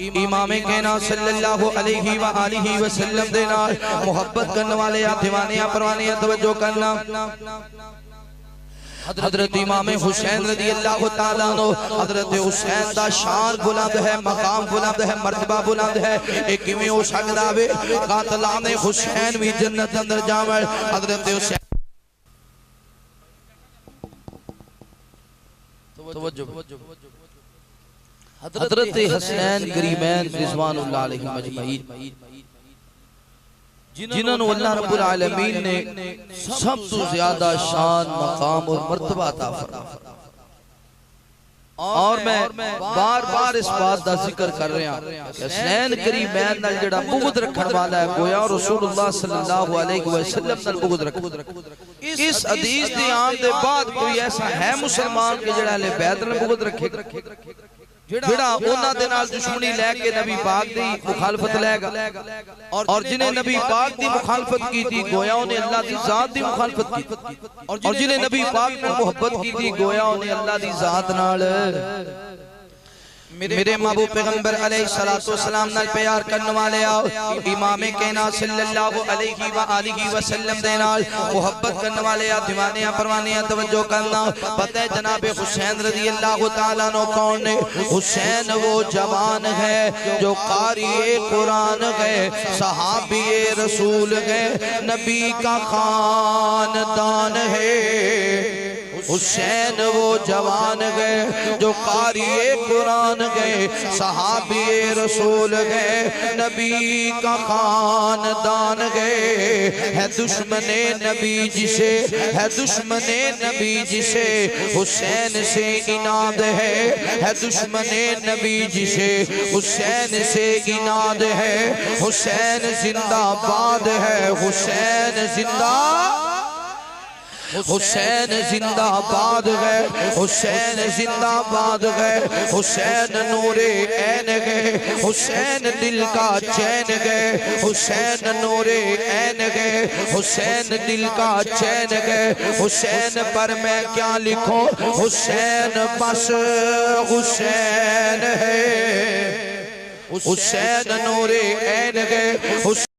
امام کہنا صلی اللہ علیہ وآلہ وسلم دے نال محبت کرنے والے آ دیوانے آ پروانے آ توجہ کرنا حضرت امام حسین رضی اللہ تعالیٰ عنہ حضرت حسین دا شان بلند ہے مقام بلند ہے مرتبہ بلند ہے ایک میں ہو سکتا ہے قاتلان حسین بھی جنت اندر جاور حضرت حسین توجہ حضرت حسین گریمین رضوان اللہ علیہ مجمعین جنہوں نے اللہ رب العالمین نے سب تو زیادہ شان مقام اور مرتبہ عطا فرمایا اور میں بار بار اس بات دا ذکر کر رہا ہوں حسین گریمین نال جڑا بغض رکھن والا ہے گویا رسول اللہ صلی اللہ علیہ وسلم نال بغض رکھ اس حدیث دی آن دے بعد کوئی ایسا ہے مسلمان کہ جڑا اہل بیت نال بغض رکھے جڑا انہاں دے نال دشمنی لے کے نبی پاک دی مخالفت لے گا اور جنہیں نبی پاک دی مخالفت کی تھی گویا انہیں اللہ دی ذات دی مخالفت کی اور جنہیں نبی پاک نے محبت کی تھی گویا انہیں اللہ دی ذات نال میرے محبوب پیغمبر علیہ السلام نال پیار کرنے والے آؤ امام کہنا صلی اللہ علیہ وآلہ وسلم دے نال محبت کرنے والے آ دیوانے آ پروانے آ توجہ کرنا پتہ ہے جناب حسین رضی اللہ تعالیٰ عنہ کون ہے حسین وہ جوان ہے جو قاری قرآن ہے صحابی رسول ہے نبی کا خاندان ہے حسین وہ جوان گئے جو قاری قرآن گئے صحابی رسول گئے نبی کا خاندان گئے ہے دشمن نبی جسے حسین سے اناد ہے دشمن نبی جسے حسین سے اناد ہے حسین زندہ باد ہے حسین زندہ باد گئے حسین زندہ باد گئے حسین نور عین گئے حسین دل کا چین گئے حسین نور عین گئے حسین دل کا چین گئے حسین پر میں کیا لکھوں حسین بس حسین ہے حسین نور عین گئے